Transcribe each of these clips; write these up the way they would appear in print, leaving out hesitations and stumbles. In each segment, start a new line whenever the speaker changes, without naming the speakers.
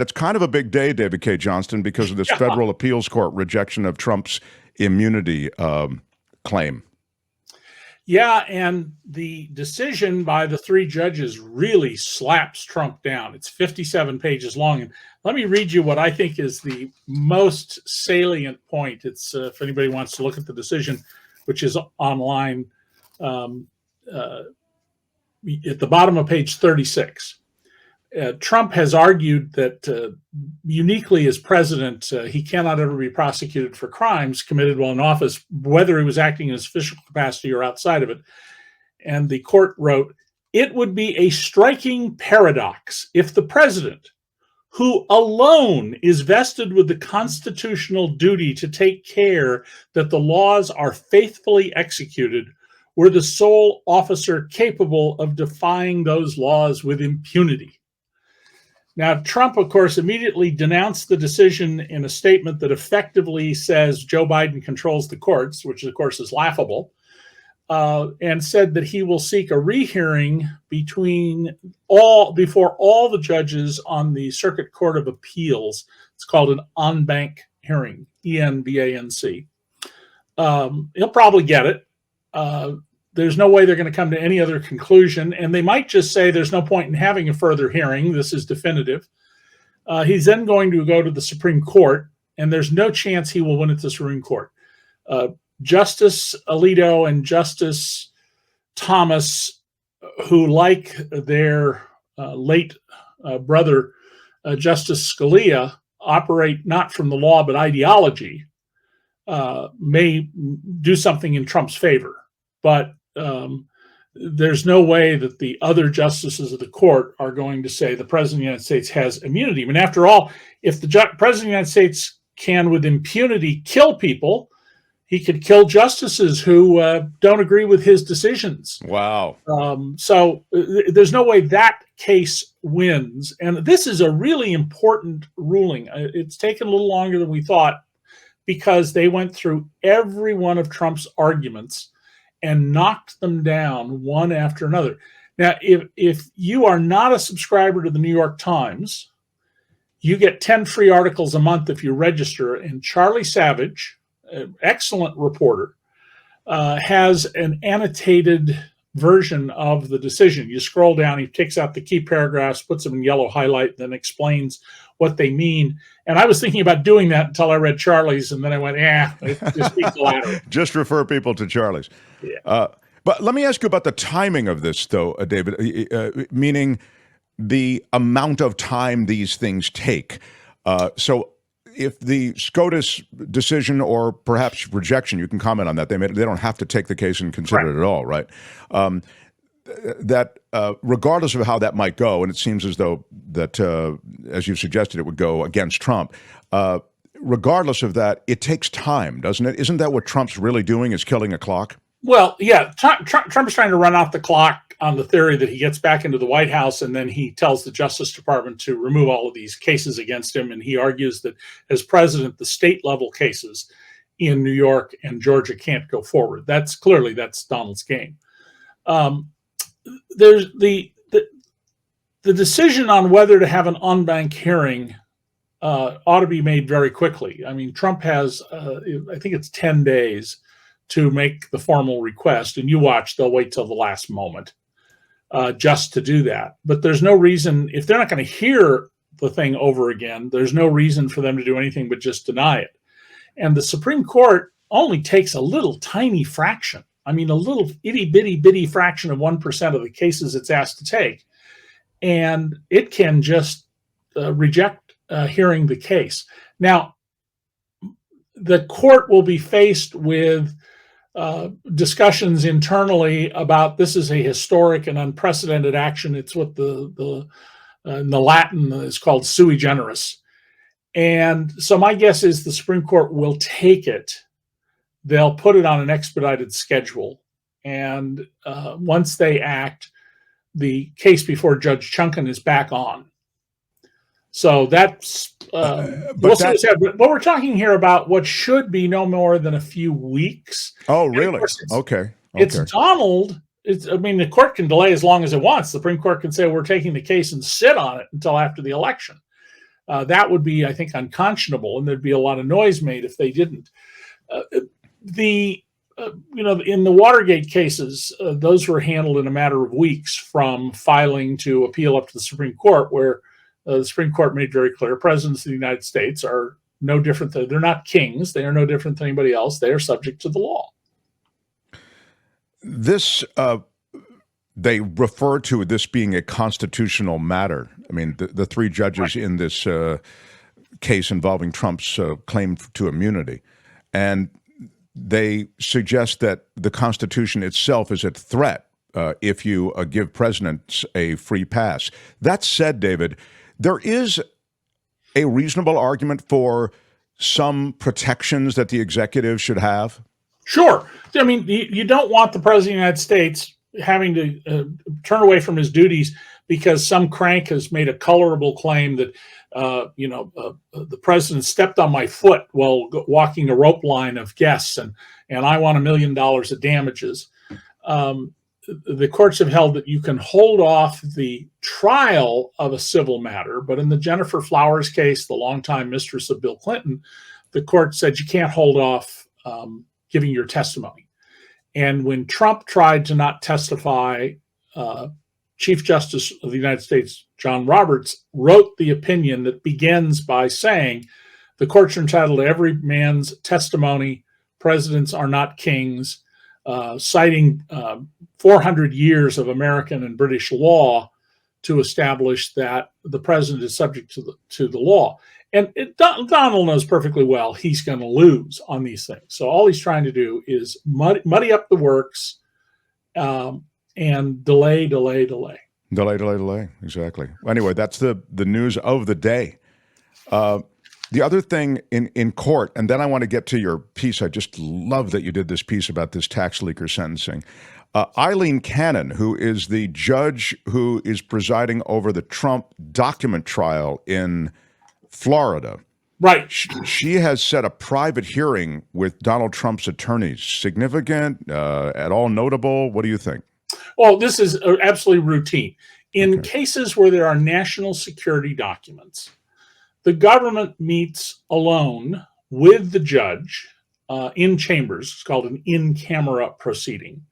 It's kind of a big day, David Cay Johnston, because of this federal appeals court rejection of Trump's immunity claim.
Yeah, and the decision by the three judges really slaps Trump down. It's 57 pages long. And let me read you what I think is the most salient point. It's if anybody wants to look at the decision, which is online at the bottom of page 36. Trump has argued that uniquely as president, he cannot ever be prosecuted for crimes committed while in office, whether he was acting in his official capacity or outside of it. And the court wrote, "It would be a striking paradox if the president, who alone is vested with the constitutional duty to take care that the laws are faithfully executed, were the sole officer capable of defying those laws with impunity." Now, Trump, of course, immediately denounced the decision in a statement that effectively says Joe Biden controls the courts, which, of course, is laughable, and said that he will seek a rehearing before all the judges on the Circuit Court of Appeals. It's called an en banc hearing, ENBANC. He'll probably get it. There's no way they're going to come to any other conclusion, and they might just say there's no point in having a further hearing. This is definitive. He's then going to go to the Supreme Court, and there's no chance he will win at the Supreme Court. Justice Alito and Justice Thomas, who, like their late brother, Justice Scalia, operate not from the law but ideology, may do something in Trump's favor. But there's no way that the other justices of the court are going to say the president of the United States has immunity. I mean, after all, if the president of the United States can, with impunity, kill people, he could kill justices who don't agree with his decisions.
Wow.
So there's no way that case wins. And this is a really important ruling. It's taken a little longer than we thought because they went through every one of Trump's arguments and knocked them down one after another. Now, if you are not a subscriber to the New York Times, you get 10 free articles a month if you register. And Charlie Savage, an excellent reporter, has an annotated version of the decision. You scroll down, he takes out the key paragraphs, puts them in yellow highlight, then explains what they mean. And I was thinking about doing that until I read Charlie's, and then I went, just speak the latter.
Just refer people to Charlie's.
Yeah.
But let me ask you about the timing of this, though, David, meaning the amount of time these things take. So if the SCOTUS decision or perhaps rejection, you can comment on that. They don't have to take the case and consider it at all, right? That regardless of how that might go, and it seems as though that, as you suggested, it would go against Trump. Regardless of that, it takes time, doesn't it? Isn't that what Trump's really doing, is killing a clock?
Well, yeah, Trump is trying to run off the clock on the theory that he gets back into the White House and then he tells the Justice Department to remove all of these cases against him. And he argues that as president, the state level cases in New York and Georgia can't go forward. That's Donald's game. There's the decision on whether to have an en banc hearing ought to be made very quickly. I mean, Trump has, I think it's 10 days to make the formal request, and you watch, they'll wait till the last moment just to do that. But there's no reason, if they're not going to hear the thing over again, there's no reason for them to do anything but just deny it. And the Supreme Court only takes a little tiny fraction. I mean, a little itty-bitty fraction of 1% of the cases it's asked to take. And it can just reject hearing the case. Now, the court will be faced with discussions internally about this is a historic and unprecedented action. It's what in the Latin is called sui generis. And so my guess is the Supreme Court will take it. They'll put it on an expedited schedule. And once they act, the case before Judge Chunkin is back on. So that's what we're talking here about what should be no more than a few weeks.
Oh, really? Okay.
It's Donald. The court can delay as long as it wants. The Supreme Court can say we're taking the case and sit on it until after the election. That would be, I think, unconscionable, and there'd be a lot of noise made if they didn't. In the Watergate cases, those were handled in a matter of weeks from filing to appeal up to the Supreme Court, where the Supreme Court made very clear presidents of the United States are no different. They're not kings. They are no different than anybody else. They are subject to the law.
This, they refer to this being a constitutional matter. I mean, the three judges in this case involving Trump's claim to immunity, and they suggest that the Constitution itself is at threat if you give presidents a free pass. That said, David, there is a reasonable argument for some protections that the executive should have.
Sure. I mean, you don't want the president of the United States having to turn away from his duties because some crank has made a colorable claim that the president stepped on my foot while walking a rope line of guests, and I want $1 million of damages. The courts have held that you can hold off the trial of a civil matter, but in the Jennifer Flowers case, the longtime mistress of Bill Clinton, the court said you can't hold off giving your testimony. And when Trump tried to not testify, Chief Justice of the United States, John Roberts, wrote the opinion that begins by saying the courts are entitled to every man's testimony. Presidents are not kings, citing 400 years of American and British law to establish that the president is subject to the law. And Donald knows perfectly well he's going to lose on these things. So all he's trying to do is muddy up the works and delay.
Delay. Exactly. Anyway, that's the news of the day. The other thing in court, and then I want to get to your piece. I just love that you did this piece about this tax leaker sentencing. Eileen Cannon, who is the judge who is presiding over the Trump document trial in Florida.
Right.
She has set a private hearing with Donald Trump's attorneys. Significant, at all notable? What do you think?
Well, this is absolutely routine. In cases where there are national security documents, the government meets alone with the judge in chambers. It's called an in-camera proceeding,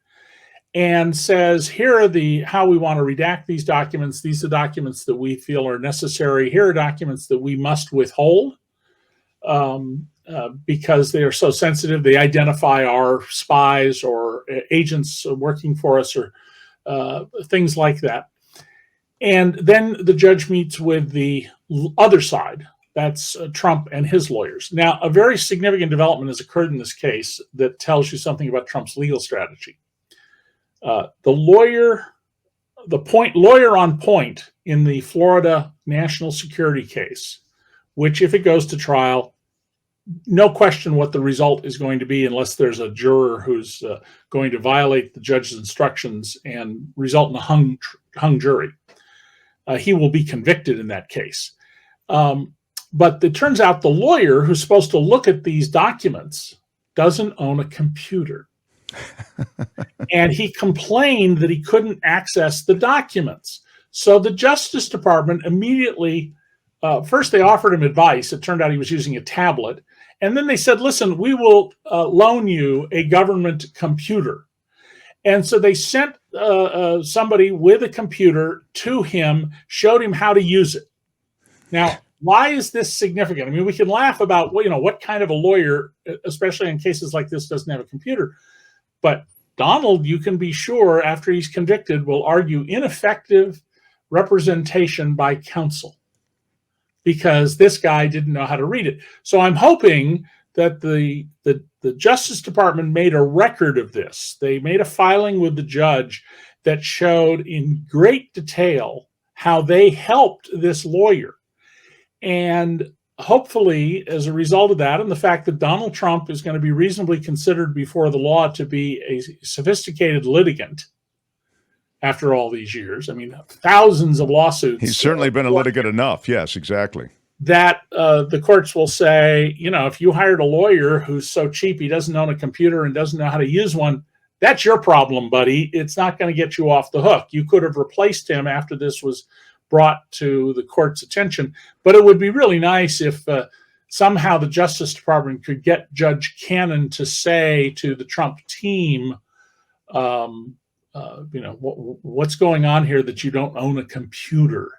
and says, here are how we want to redact these documents. These are documents that we feel are necessary. Here are documents that we must withhold because they are so sensitive. They identify our spies or agents working for us or things like that. And then the judge meets with the other side. That's Trump and his lawyers. Now, a very significant development has occurred in this case that tells you something about Trump's legal strategy. The lawyer on point in the Florida national security case, which if it goes to trial, no question what the result is going to be unless there's a juror who's going to violate the judge's instructions and result in a hung jury. He will be convicted in that case. But it turns out the lawyer who's supposed to look at these documents doesn't own a computer. And he complained that he couldn't access the documents. So the Justice Department immediately, first they offered him advice. It turned out he was using a tablet. And then they said, listen, we will loan you a government computer. And so they sent somebody with a computer to him, showed him how to use it. Now, why is this significant? I mean, we can laugh about, what kind of a lawyer, especially in cases like this, doesn't have a computer. But Donald, you can be sure, after he's convicted, will argue ineffective representation by counsel because this guy didn't know how to read it. So I'm hoping that the Justice Department made a record of this. They made a filing with the judge that showed in great detail how they helped this lawyer. And hopefully, as a result of that, and the fact that Donald Trump is going to be reasonably considered before the law to be a sophisticated litigant after all these years, I mean, thousands of lawsuits.
He's certainly been a litigant enough. Yes, exactly.
That the courts will say, if you hired a lawyer who's so cheap he doesn't own a computer and doesn't know how to use one, that's your problem, buddy. It's not going to get you off the hook. You could have replaced him after this was brought to the court's attention. But it would be really nice if somehow the Justice Department could get Judge Cannon to say to the Trump team, what's going on here that you don't own a computer?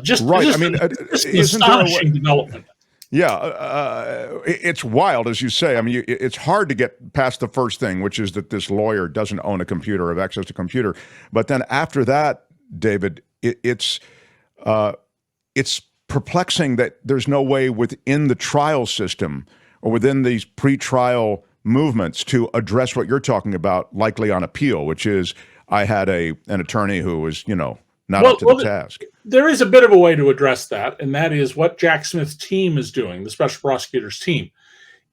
Just an astonishing development.
Yeah, it's wild, as you say. I mean, it's hard to get past the first thing, which is that this lawyer doesn't own a computer or have access to a computer. But then after that, David, it's perplexing that there's no way within the trial system or within these pretrial movements to address what you're talking about, likely on appeal, which is I had an attorney who was, not up to the task.
There is a bit of a way to address that, and that is what Jack Smith's team is doing, the special prosecutor's team.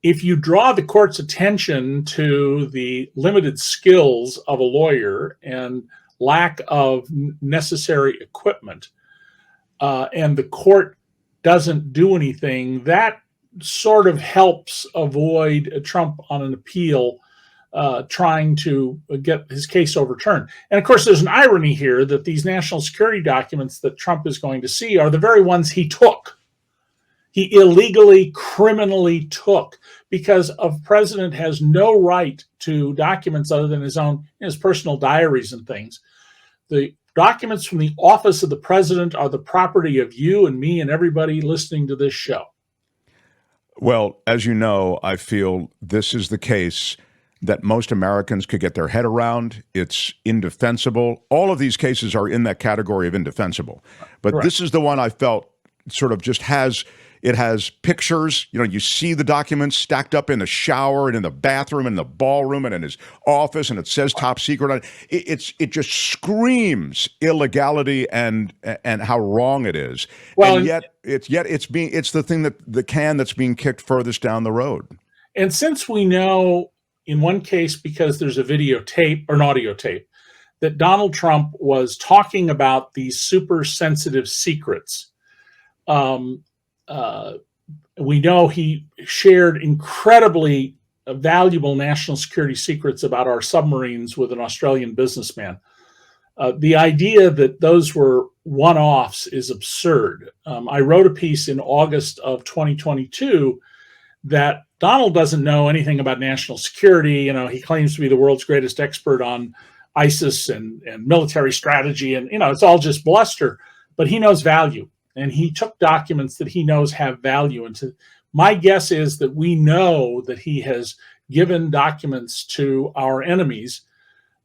If you draw the court's attention to the limited skills of a lawyer and lack of necessary equipment, and the court doesn't do anything, that sort of helps avoid Trump on an appeal trying to get his case overturned. And of course, there's an irony here that these national security documents that Trump is going to see are the very ones he took. He illegally, criminally took, because a president has no right to documents other than his personal diaries and things. The documents from the office of the president are the property of you and me and everybody listening to this show.
Well, as you know, I feel this is the case that most Americans could get their head around. It's indefensible. All of these cases are in that category of indefensible. But
Correct.
This is the one I felt sort of just has pictures. You see the documents stacked up in the shower and in the bathroom and the ballroom and in his office, and it says top secret on it. It just screams illegality and how wrong it is. Well, and yet it's the thing that's being kicked furthest down the road.
And since we know, in one case, because there's a videotape or an audio tape, that Donald Trump was talking about these super sensitive secrets. We know he shared incredibly valuable national security secrets about our submarines with an Australian businessman. The idea that those were one-offs is absurd. I wrote a piece in August of 2022 that Donald doesn't know anything about national security. He claims to be the world's greatest expert on ISIS and military strategy. And, it's all just bluster, but he knows value. And he took documents that he knows have value. And my guess is that we know that he has given documents to our enemies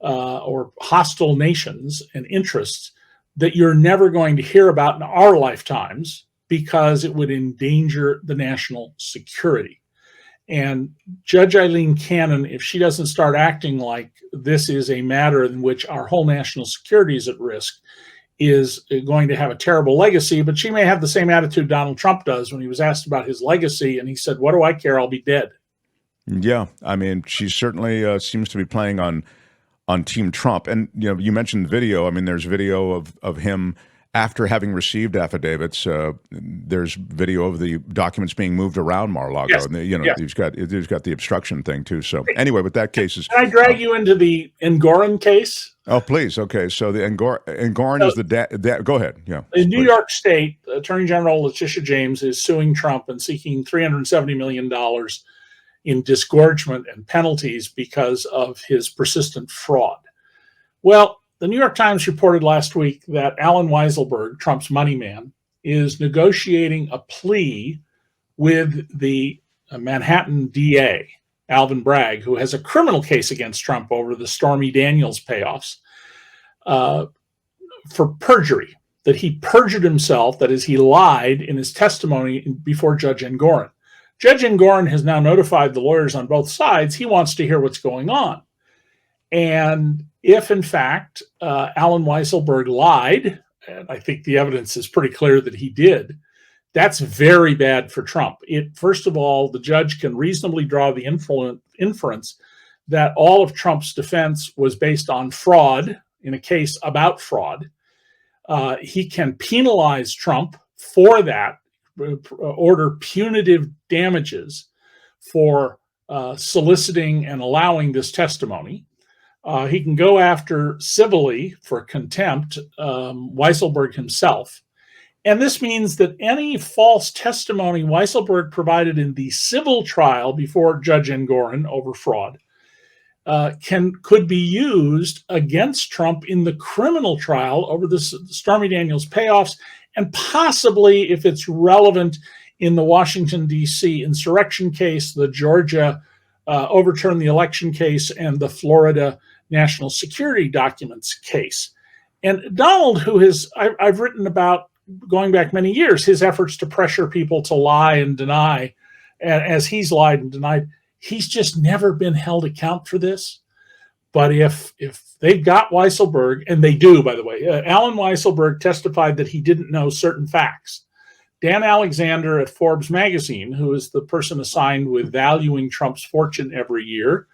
or hostile nations and interests that you're never going to hear about in our lifetimes, because it would endanger the national security. And Judge Eileen Cannon, if she doesn't start acting like this is a matter in which our whole national security is at risk, is going to have a terrible legacy. But she may have the same attitude Donald Trump does when he was asked about his legacy, and he said, "What do I care? I'll be dead."
Yeah, I mean, she certainly seems to be playing on Team Trump. And you mentioned video. I mean, there's video of him after having received affidavits. There's video of the documents being moved around Mar-a-Lago.
Yes.
And he's got the obstruction thing too. So anyway, but that case is.
Can I drag you into the Engoron case?
Oh, please. Okay, so the Engoron is the go ahead. Yeah.
In New York State, Attorney General Letitia James is suing Trump and seeking $370 million in disgorgement and penalties because of his persistent fraud. Well, the New York Times reported last week that Alan Weiselberg, Trump's money man, is negotiating a plea with the Manhattan DA, Alvin Bragg, who has a criminal case against Trump over the Stormy Daniels payoffs, for perjury, that he perjured himself, that is, he lied in his testimony before Judge Engoron. Judge Engoron has now notified the lawyers on both sides he wants to hear what's going on. And if, in fact, Alan Weiselberg lied, and I think the evidence is pretty clear that he did, that's very bad for Trump. First of all, the judge can reasonably draw the inference that all of Trump's defense was based on fraud in a case about fraud. He can penalize Trump for that, order punitive damages for soliciting and allowing this testimony. He can go after civilly for contempt Weiselberg himself. And this means that any false testimony Weiselberg provided in the civil trial before Judge Engoron over fraud could be used against Trump in the criminal trial over the Stormy Daniels payoffs, and possibly, if it's relevant, in the Washington, D.C. insurrection case, the Georgia overturn the election case, and the Florida national security documents case. And Donald, I've written about going back many years, his efforts to pressure people to lie and deny, as he's lied and denied, he's just never been held account for this. But if they've got Weiselberg, and they do, by the way, Alan Weiselberg testified that he didn't know certain facts. Dan Alexander at Forbes magazine, who is the person assigned with valuing Trump's fortune every year,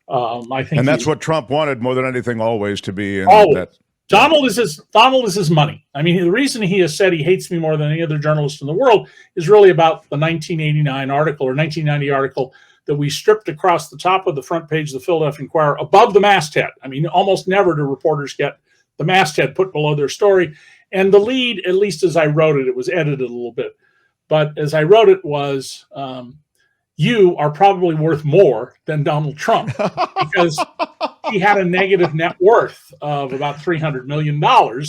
I think,
and that's what Trump wanted more than anything, always to be in that.
Donald is his money. I mean, the reason he has said he hates me more than any other journalist in the world is really about the 1989 article or 1990 article that we stripped across the top of the front page of the Philadelphia Inquirer above the masthead. I mean, almost never do reporters get the masthead put below their story. And the lead, at least as I wrote it, it was edited a little bit, but as I wrote it was, you are probably worth more than Donald Trump, because he had a negative net worth of about $300 million.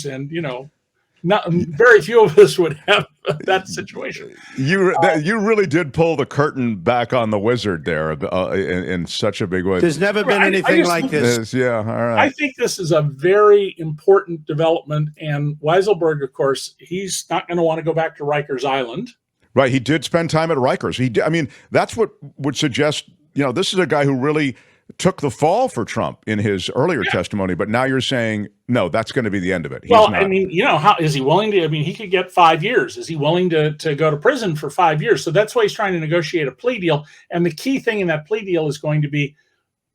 And, very few of us would have that situation.
You really did pull the curtain back on the wizard there in such a big way.
There's never been anything like this.
Yeah, all right.
I think this is a very important development. And Weiselberg, of course, he's not going to want to go back to Rikers Island.
Right. He did spend time at Rikers. I mean, that's what would suggest, this is a guy who really took the fall for Trump in his earlier testimony. But now you're saying, no, that's going to be the end of it. He's not.
I mean, how is he willing to? I mean, he could get 5 years. Is he willing to go to prison for 5 years? So that's why he's trying to negotiate a plea deal. And the key thing in that plea deal is going to be,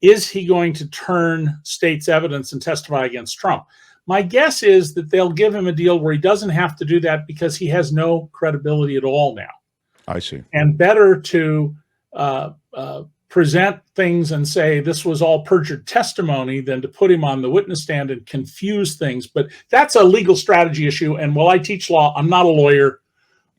is he going to turn state's evidence and testify against Trump? My guess is that they'll give him a deal where he doesn't have to do that, because he has no credibility at all now.
I see.
And better to present things and say this was all perjured testimony than to put him on the witness stand and confuse things. But that's a legal strategy issue. And while I teach law, I'm not a lawyer.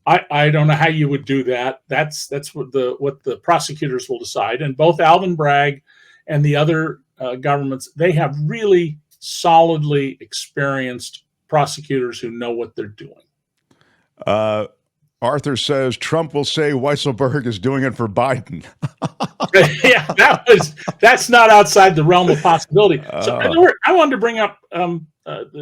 I don't know how you would do that. That's what the prosecutors will decide. And both Alvin Bragg and the other governments, they have really solidly experienced prosecutors who know what they're doing.
Arthur says Trump will say Weiselberg is doing it for Biden.
Yeah, that's not outside the realm of possibility. So I wanted to bring up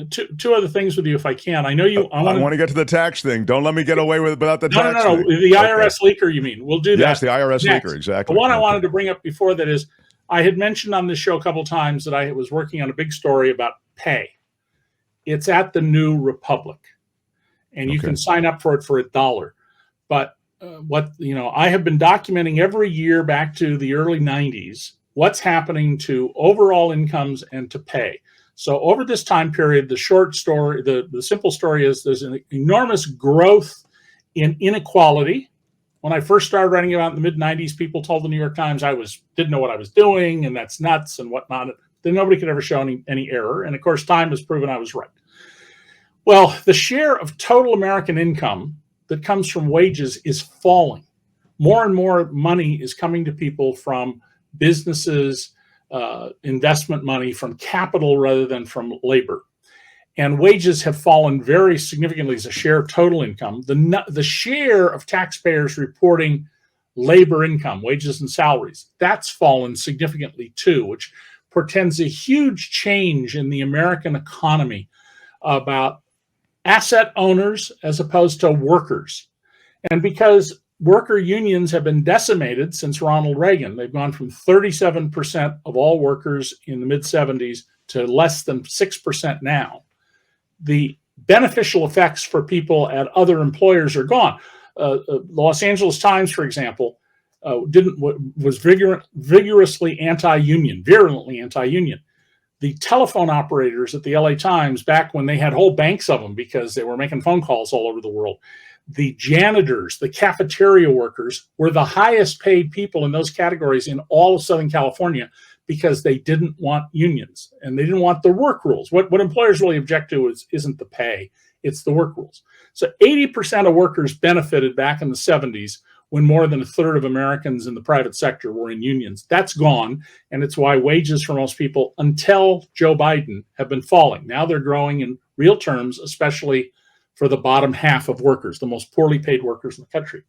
two other things with you, if I can. I know you.
I want to get to the tax thing. Don't let me get away with it without the tax.
No.
Thing.
The IRS leaker, you mean? We'll do that.
Yes, the IRS
next.
leaker, exactly.
The one I wanted to bring up before that is, I had mentioned on this show a couple of times that I was working on a big story about pay. It's at the New Republic, and you can sign up for it for $1. But I have been documenting every year back to the early 90s what's happening to overall incomes and to pay. So over this time period, the short story, the simple story is there's an enormous growth in inequality. When I first started writing about it in the mid-90s, people told the New York Times I didn't know what I was doing, and that's nuts and whatnot. Then nobody could ever show any error. And of course, time has proven I was right. Well, the share of total American income that comes from wages is falling. More and more money is coming to people from businesses, investment money, from capital rather than from labor. And wages have fallen very significantly as a share of total income. The share of taxpayers reporting labor income, wages and salaries, that's fallen significantly too, which portends a huge change in the American economy about asset owners as opposed to workers. And because worker unions have been decimated since Ronald Reagan, they've gone from 37% of all workers in the mid-70s to less than 6% now. The beneficial effects for people at other employers are gone. The Los Angeles Times, for example, was vigorously anti-union, virulently anti-union. The telephone operators at the LA Times, back when they had whole banks of them because they were making phone calls all over the world, the janitors, the cafeteria workers were the highest paid people in those categories in all of Southern California, because they didn't want unions and they didn't want the work rules. What employers really object to isn't the pay, it's the work rules. So 80% of workers benefited back in the 70s when more than a third of Americans in the private sector were in unions. That's gone, and it's why wages for most people, until Joe Biden, have been falling. Now they're growing in real terms, especially for the bottom half of workers, the most poorly paid workers in the country.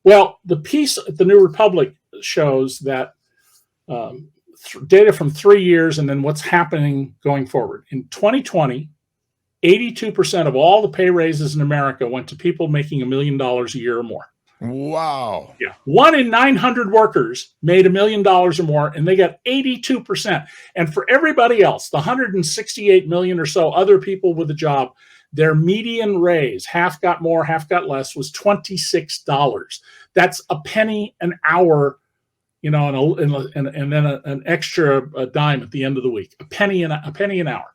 Well, the piece at the New Republic shows that data from 3 years and then what's happening going forward. In 2020, 82% of all the pay raises in America went to people making $1 million a year or more.
Wow.
Yeah. 1 in 900 workers made $1 million or more, and they got 82%. And for everybody else, the 168 million or so other people with a job, their median raise, half got more, half got less, was $26. That's a penny an hour, and then an extra dime at the end of the week. A penny an hour.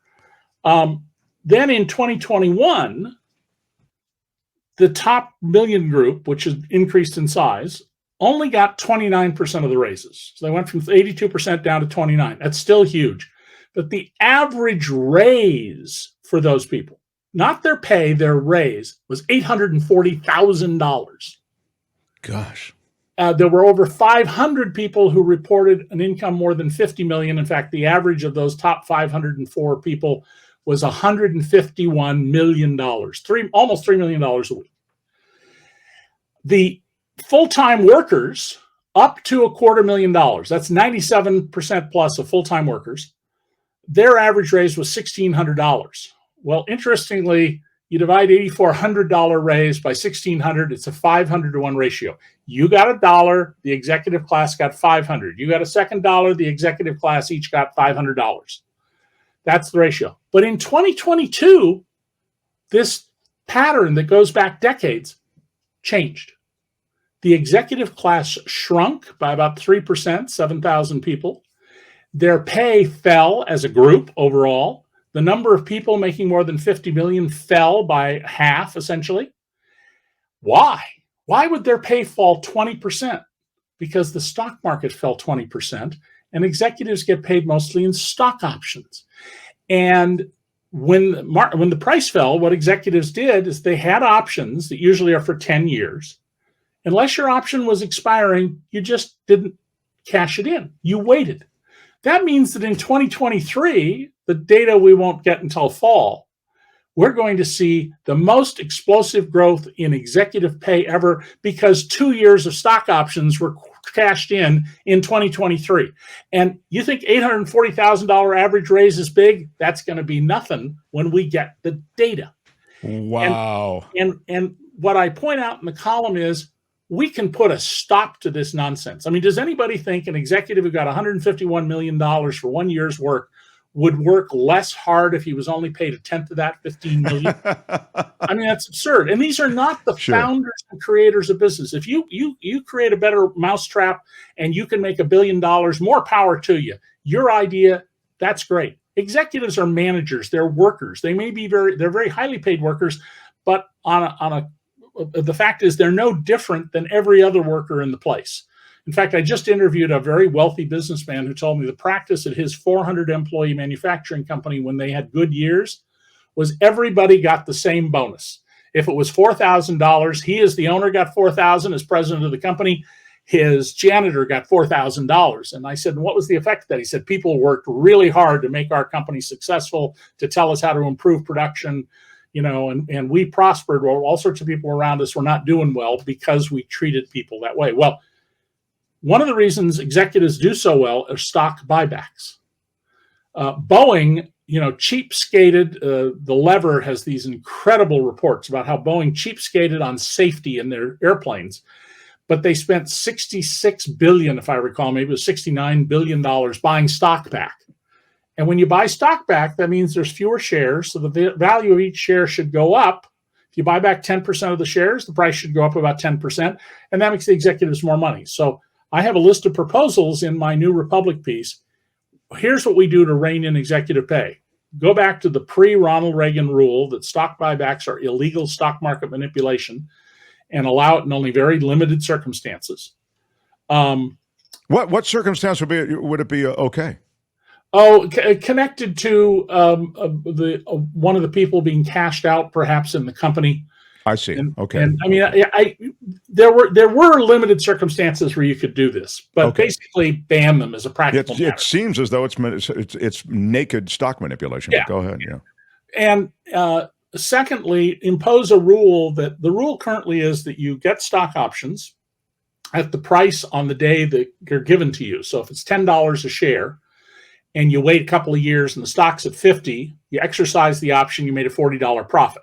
Then in 2021, the top million group, which has increased in size, only got 29% of the raises. So they went from 82% down to 29. That's still huge. But the average raise for those people, not their pay, their raise, was $840,000.
Gosh.
There were over 500 people who reported an income more than 50 million. In fact, the average of those top 504 people was $151 million, almost $3 million a week. The full-time workers, up to $250,000, that's 97% plus of full-time workers, their average raise was $1,600. Well, interestingly, you divide $8,400 raise by 1,600, it's a 500 to 1 ratio. You got $1, the executive class got 500. You got a second dollar, the executive class each got $500. That's the ratio. But in 2022, this pattern that goes back decades changed. The executive class shrunk by about 3%, 7,000 people. Their pay fell as a group overall. The number of people making more than 50 million fell by half, essentially. Why? Why would their pay fall 20%? Because the stock market fell 20%, and executives get paid mostly in stock options. And when the price fell, what executives did is they had options that usually are for 10 years. Unless your option was expiring, you just didn't cash it in. You waited. That means that in 2023, the data we won't get until fall, we're going to see the most explosive growth in executive pay ever because 2 years of stock options were cashed in 2023. And you think $840,000 average raise is big? That's going to be nothing when we get the data.
Wow.
And what I point out in the column is we can put a stop to this nonsense. I mean, does anybody think an executive who got $151 million for 1 year's work would work less hard if he was only paid a tenth of that, $15 million? I mean, that's absurd. And these are not the founders and creators of business. If you create a better mousetrap and you can make $1 billion, more power to you. Your idea, that's great. Executives are managers. They're workers. They may be they're very highly paid workers, but the fact is they're no different than every other worker in the place. In fact, I just interviewed a very wealthy businessman who told me the practice at his 400-employee manufacturing company when they had good years was everybody got the same bonus. If it was $4,000, he as the owner got $4,000 as president of the company. His janitor got $4,000. And I said, what was the effect of that? He said, people worked really hard to make our company successful, to tell us how to improve production, and we prospered while all sorts of people around us were not doing well because we treated people that way. Well, one of the reasons executives do so well are stock buybacks. Boeing, cheapskated. The Lever has these incredible reports about how Boeing cheapskated on safety in their airplanes, but they spent $66 billion, if I recall, maybe it was $69 billion buying stock back. And when you buy stock back, that means there's fewer shares, so the value of each share should go up. If you buy back 10% of the shares, the price should go up about 10%, and that makes the executives more money. So I have a list of proposals in my New Republic piece. Here's what we do to rein in executive pay. Go back to the pre-Ronald Reagan rule that stock buybacks are illegal stock market manipulation and allow it in only very limited circumstances.
What circumstance would it be okay?
Oh, connected to one of the people being cashed out, perhaps in the company.
I see. Okay.
And I mean, there were limited circumstances where you could do this, but basically ban them as a practical matter.
It seems as though it's naked stock manipulation.
Yeah.
But go ahead. Yeah.
And secondly, impose a rule that the rule currently is that you get stock options at the price on the day that they're given to you. So if it's $10 a share and you wait a couple of years and the stock's at 50, you exercise the option, you made a $40 profit,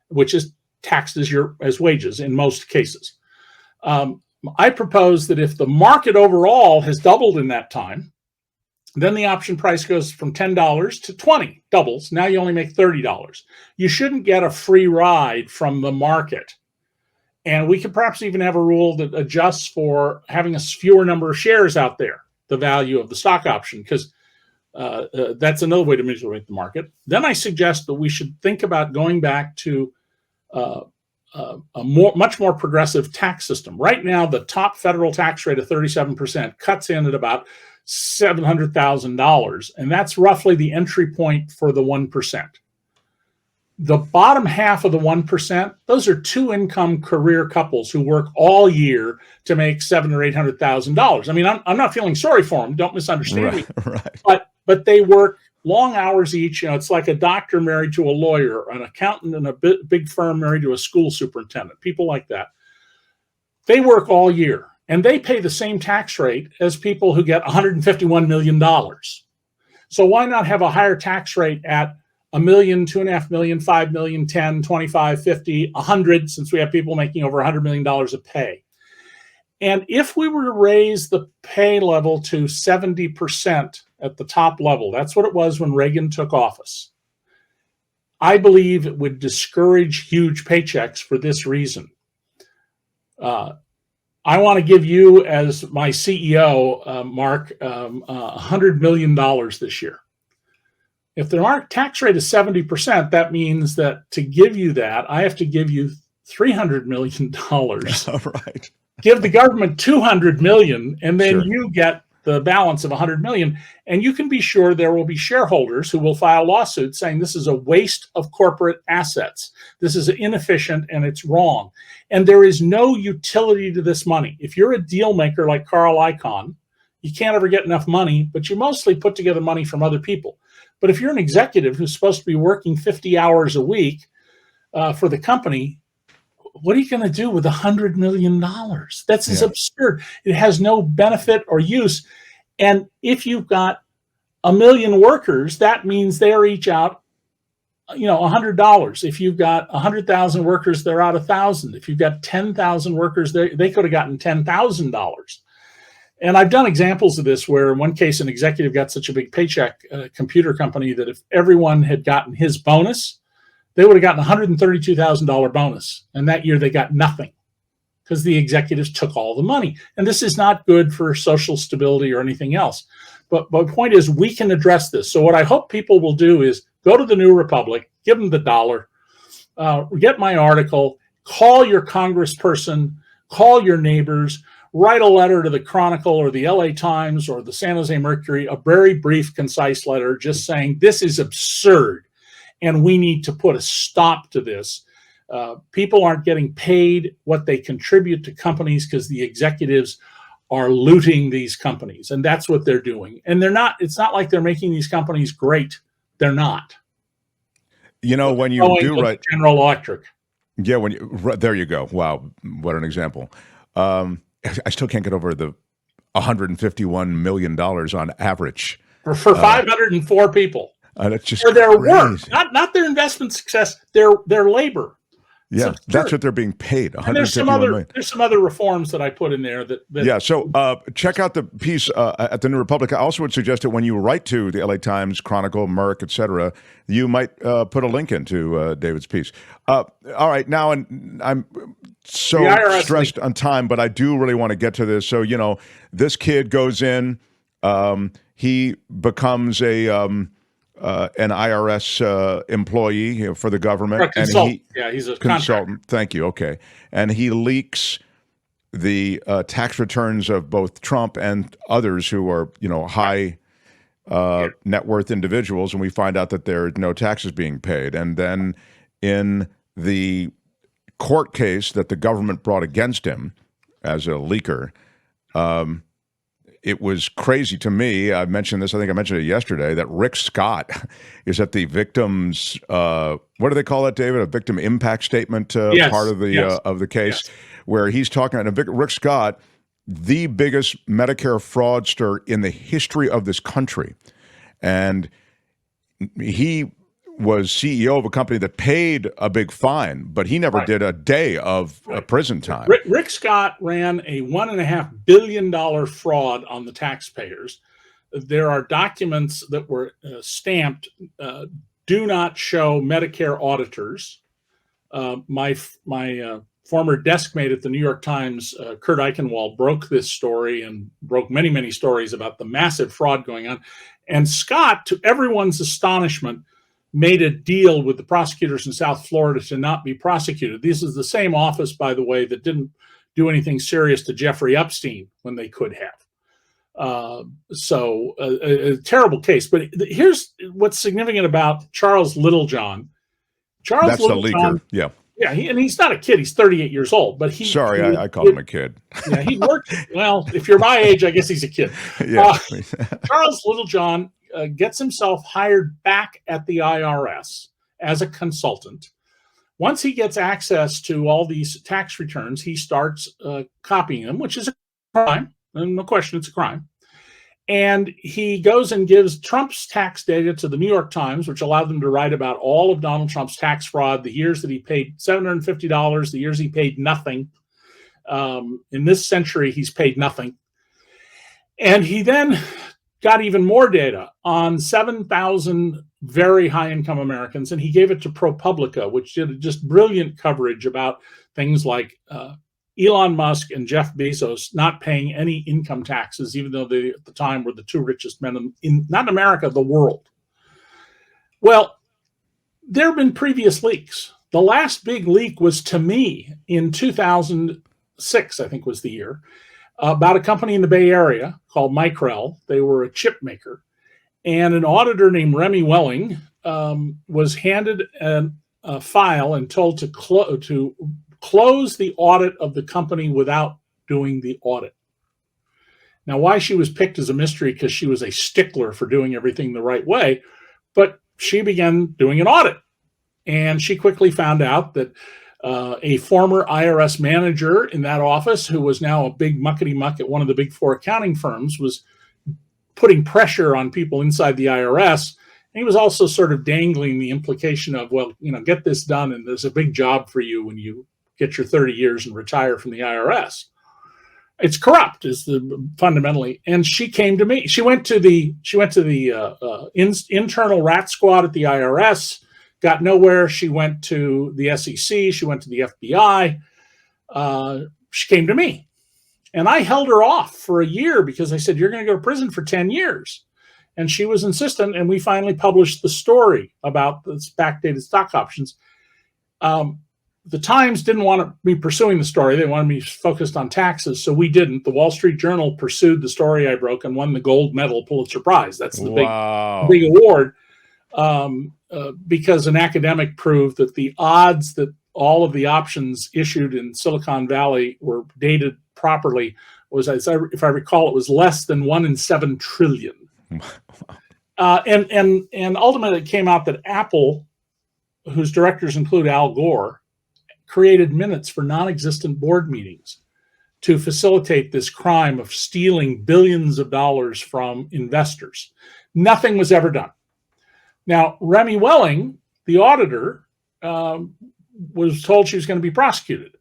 which is taxed as wages in most cases. I propose that if the market overall has doubled in that time, then the option price goes from $10 to $20, doubles. Now you only make $30. You shouldn't get a free ride from the market. And we could perhaps even have a rule that adjusts for having a fewer number of shares out there, the value of the stock option, because that's another way to manipulate the market. Then I suggest that we should think about going back to much more progressive tax system. Right now, the top federal tax rate of 37% cuts in at about $700,000, and that's roughly the entry point for the 1%. The bottom half of the 1%, those are two-income career couples who work all year to make $700,000 or $800,000. I mean, I'm not feeling sorry for them. Don't misunderstand me.
Right.
But they work long hours each. You know, it's like a doctor married to a lawyer, an accountant in a big firm married to a school superintendent, people like that. They work all year, and they pay the same tax rate as people who get $151 million. So why not have a higher tax rate at $1 million, $2.5 million, $5 million, 10, 25, 50, 100, since we have people making over $100 million of pay. And if we were to raise the pay level to 70% at the top level, that's what it was when Reagan took office, I believe it would discourage huge paychecks for this reason. I want to give you, as my CEO, Mark, $100 million this year. If the tax rate is 70%, that means that to give you that, I have to give you $300 million.
Right.
Give the government $200 million, and then
Sure.
you get the balance of $100 million. And you can be sure there will be shareholders who will file lawsuits saying this is a waste of corporate assets. This is inefficient and it's wrong. And there is no utility to this money. If you're a deal maker like Carl Icahn, you can't ever get enough money, but you mostly put together money from other people. But if you're an executive who's supposed to be working 50 hours a week for the company, what are you going to do with $100 million? That's absurd. It has no benefit or use. And if you've got 1 million workers, that means they're each out, $100. If you've got 100,000 workers, they're out $1,000. If you've got 10,000 workers, they could have gotten $10,000. And I've done examples of this where in one case, an executive got such a big paycheck, a computer company, that if everyone had gotten his bonus, they would have gotten a $132,000 bonus. And that year they got nothing because the executives took all the money. And this is not good for social stability or anything else. But my point is we can address this. So what I hope people will do is go to the New Republic, give them the dollar, get my article, call your congressperson, call your neighbors, write a letter to the Chronicle or the LA Times or the San Jose Mercury, a very brief, concise letter just saying this is absurd and we need to put a stop to this. People aren't getting paid what they contribute to companies because the executives are looting these companies, and that's what they're doing. And it's not like they're making these companies great. They're not.
When you do write
General Electric.
Yeah, there you go. Wow, what an example. I still can't get over the $151 million on average.
For 504 people.
That's just
for their
crazy.
Work, not their investment success, their labor.
Yeah, that's what they're being paid.
There's some other reforms that I put in there that
yeah. So check out the piece at the New Republic. I also would suggest that when you write to the LA Times, Chronicle, Merck, etc., you might put a link into David's piece. All right, now and I'm so stressed on time, but I do really want to get to this. So this kid goes in, he becomes an IRS employee for the government.
A consultant. He's a
consultant. Thank you. Okay. And he leaks the tax returns of both Trump and others who are, high net worth individuals, and we find out that there are no taxes being paid. And then in the court case that the government brought against him as a leaker, it was crazy to me. I mentioned this, I think I mentioned it yesterday, that Rick Scott is at the victim's, what do they call it, David? A victim impact statement part of the case, where he's talking about Rick Scott, the biggest Medicare fraudster in the history of this country. And he was CEO of a company that paid a big fine, but he never did a day of prison time.
Rick Scott ran a $1.5 billion fraud on the taxpayers. There are documents that were stamped, do not show Medicare auditors. My former desk mate at the New York Times, Kurt Eichenwald, broke this story and broke many, many stories about the massive fraud going on. And Scott, to everyone's astonishment, made a deal with the prosecutors in South Florida to not be prosecuted. This is the same office, by the way, that didn't do anything serious to Jeffrey Epstein when they could have. So a terrible case. But here's what's significant about Charles Littlejohn.
That's the leaker, yeah.
Yeah, and he's not a kid. He's 38 years old. But
I called him a kid.
Yeah, he worked. Well, if you're my age, I guess he's a kid.
Yeah.
Charles Littlejohn gets himself hired back at the IRS as a consultant. Once he gets access to all these tax returns, he starts copying them, which is a crime. And no question, it's a crime. And he goes and gives Trump's tax data to the New York Times, which allowed them to write about all of Donald Trump's tax fraud, the years that he paid $750, the years he paid nothing. In this century, he's paid nothing. And he then got even more data on 7,000 very high-income Americans, and he gave it to ProPublica, which did just brilliant coverage about things like Elon Musk and Jeff Bezos not paying any income taxes, even though they, at the time, were the two richest men in not America, the world. Well, there have been previous leaks. The last big leak was to me in 2006, I think was the year, about a company in the Bay Area called Micrel. They were a chip maker. And an auditor named Remy Welling was handed a file and told to close the audit of the company without doing the audit. Now, why she was picked is a mystery, because she was a stickler for doing everything the right way, but she began doing an audit. And she quickly found out that a former IRS manager in that office, who was now a big muckety-muck at one of the big four accounting firms, was putting pressure on people inside the IRS. And he was also sort of dangling the implication of, well, get this done, and there's a big job for you when you get your 30 years and retire from the IRS. It's corrupt, is the fundamentally. And she came to me. She went to the internal rat squad at the IRS, got nowhere. She went to the SEC. She went to the FBI. She came to me, and I held her off for a year because I said, you're going to go to prison for 10 years. And she was insistent, and we finally published the story about the backdated stock options. The Times didn't want me pursuing the story. They wanted me focused on taxes, so we didn't. The Wall Street Journal pursued the story I broke and won the gold medal Pulitzer Prize. That's the big award, because an academic proved that the odds that all of the options issued in Silicon Valley were dated properly was, if I recall, it was less than 1 in 7 trillion. And ultimately it came out that Apple, whose directors include Al Gore, created minutes for non-existent board meetings to facilitate this crime of stealing billions of dollars from investors. Nothing was ever done. Now, Remy Welling, the auditor, was told she was going to be prosecuted.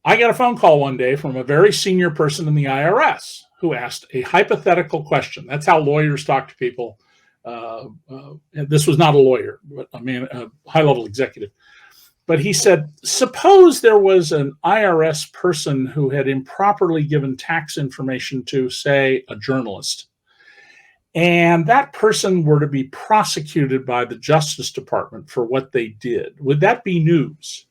I got a phone call one day from a very senior person in the IRS who asked a hypothetical question. That's how lawyers talk to people. This was not a lawyer, but a high-level executive. But he said, suppose there was an IRS person who had improperly given tax information to, say, a journalist, and that person were to be prosecuted by the Justice Department for what they did. Would that be news?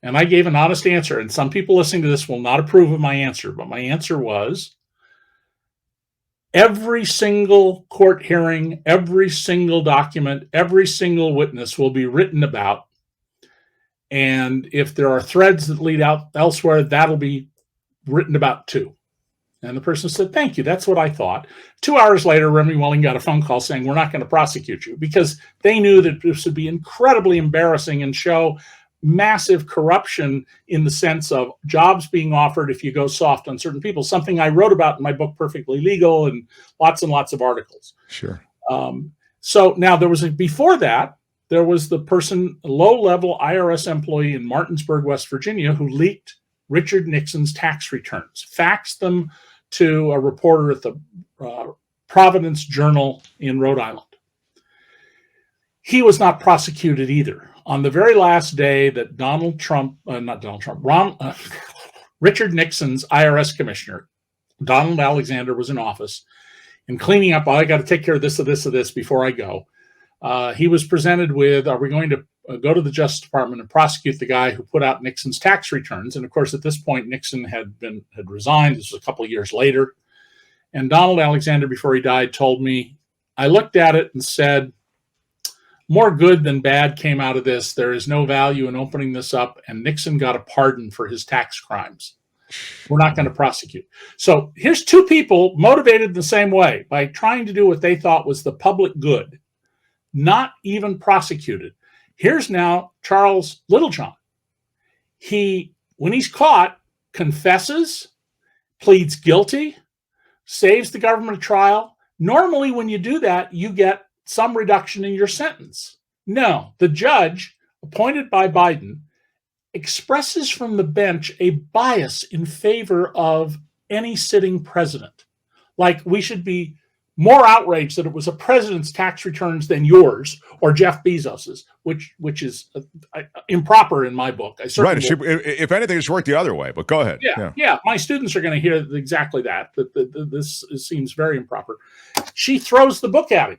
And I gave an honest answer. And some people listening to this will not approve of my answer, but my answer was every single court hearing, every single document, every single witness will be written about. And if there are threads that lead out elsewhere, that'll be written about too. And the person said, thank you. That's what I thought. 2 hours later, Remy Welling got a phone call saying, we're not going to prosecute you, because they knew that this would be incredibly embarrassing and show massive corruption in the sense of jobs being offered if you go soft on certain people, something I wrote about in my book, Perfectly Legal, and lots of articles.
Sure.
So now before that, there was the person, a low-level IRS employee in Martinsburg, West Virginia, who leaked Richard Nixon's tax returns, faxed them to a reporter at the Providence Journal in Rhode Island. He was not prosecuted either. On the very last day that Richard Nixon's IRS commissioner, Donald Alexander, was in office and cleaning up, I got to take care of this before I go. He was presented with, are we going to go to the Justice Department and prosecute the guy who put out Nixon's tax returns? And of course, at this point, Nixon had resigned. This was a couple of years later. And Donald Alexander, before he died, told me, I looked at it and said, more good than bad came out of this. There is no value in opening this up. And Nixon got a pardon for his tax crimes. We're not going to prosecute. So here's two people motivated the same way by trying to do what they thought was the public good, not even prosecuted. Here's now Charles Littlejohn. When he's caught, confesses, pleads guilty, saves the government a trial. Normally, when you do that, you get some reduction in your sentence. No, the judge appointed by Biden expresses from the bench a bias in favor of any sitting president. Like we should be more outraged that it was a president's tax returns than yours or Jeff Bezos's, which is improper in my book.
Right. If anything, it's worked the other way, but go ahead.
Yeah. My students are going to hear exactly that this seems very improper. She throws the book at him.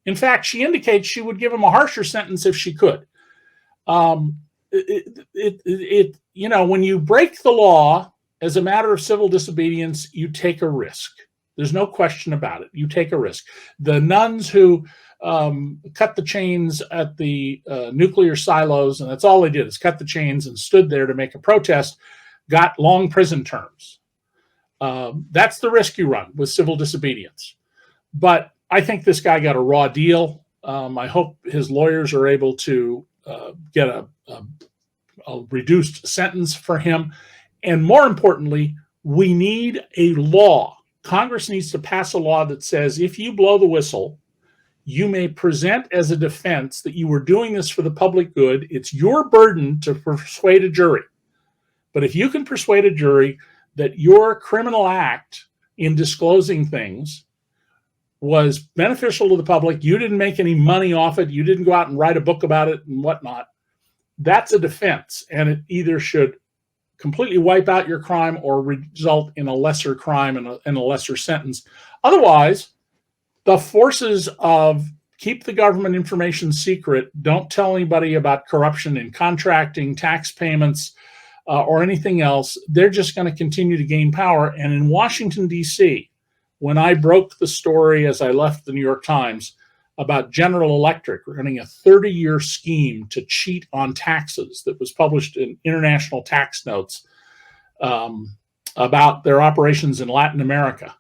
In fact, she indicates she would give him a harsher sentence if she could. When you break the law as a matter of civil disobedience, you take a risk. There's no question about it. You take a risk. The nuns who cut the chains at the nuclear silos, and that's all they did is cut the chains and stood there to make a protest, got long prison terms. That's the risk you run with civil disobedience. But I think this guy got a raw deal. I hope his lawyers are able to get a reduced sentence for him. And more importantly, we need a law. Congress needs to pass a law that says if you blow the whistle, you may present as a defense that you were doing this for the public good. It's your burden to persuade a jury. But if you can persuade a jury that your criminal act in disclosing things was beneficial to the public, you didn't make any money off it, you didn't go out and write a book about it and whatnot, that's a defense. And it either should completely wipe out your crime or result in a lesser crime and a lesser sentence. Otherwise, the forces of keep the government information secret, don't tell anybody about corruption in contracting, tax payments, or anything else, they're just going to continue to gain power. And in Washington, D.C., when I broke the story as I left the New York Times about General Electric running a 30-year scheme to cheat on taxes that was published in International Tax Notes about their operations in Latin America,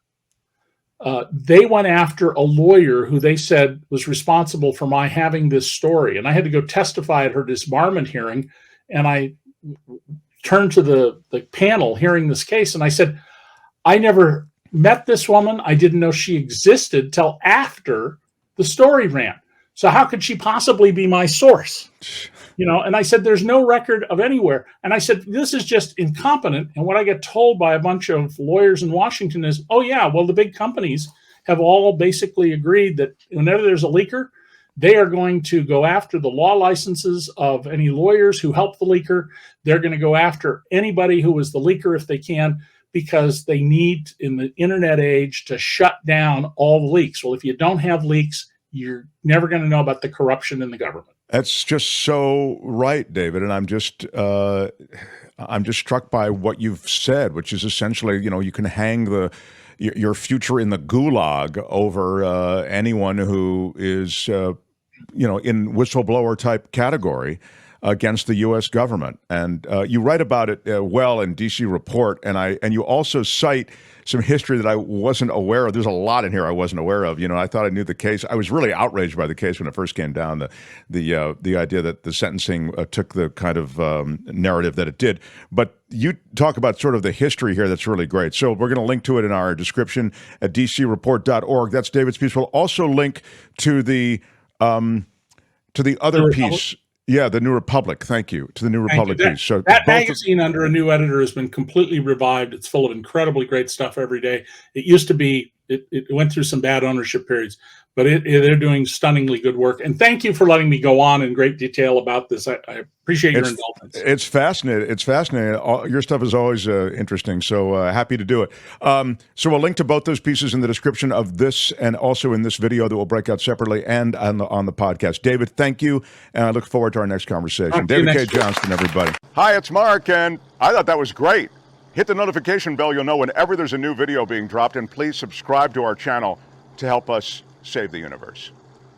they went after a lawyer who they said was responsible for my having this story. And I had to go testify at her disbarment hearing. And I turned to the panel hearing this case, and I said, I never met this woman. I didn't know she existed till after the story ran. So how could she possibly be my source? And I said, there's no record of anywhere. And I said, this is just incompetent. And what I get told by a bunch of lawyers in Washington is, oh yeah, well, the big companies have all basically agreed that whenever there's a leaker, they are going to go after the law licenses of any lawyers who help the leaker. They're going to go after anybody who was the leaker if they can, because they need, in the internet age, to shut down all the leaks. Well, if you don't have leaks, you're never going to know about the corruption in the government.
That's just so right, David, and I'm just struck by what you've said, which is essentially, you can hang your future in the gulag over anyone who is, in whistleblower type category against the U.S. government. And you write about it well in DC Report, and you also cite some history that I wasn't aware of. There's a lot in here I wasn't aware of. I thought I knew the case. I was really outraged by the case when it first came down. The idea that the sentencing took the kind of narrative that it did. But you talk about sort of the history here that's really great. So we're going to link to it in our description at dcreport.org. That's David's piece. We'll also link to the other piece. Yeah, the New Republic. Thank you. To the New Republic piece. So
that magazine under a new editor has been completely revived. It's full of incredibly great stuff every day. It used to be, it went through some bad ownership periods, but they're doing stunningly good work. And thank you for letting me go on in great detail about this. I appreciate your indulgence.
It's fascinating. It's fascinating. Your stuff is always interesting. So happy to do it. So we'll link to both those pieces in the description of this and also in this video that we'll break out separately and on the podcast. David, thank you. And I look forward to our next conversation. David Cay Johnston, everybody. Hi, it's Mark, and I thought that was great. Hit the notification bell. You'll know whenever there's a new video being dropped, and please subscribe to our channel to help us save the universe.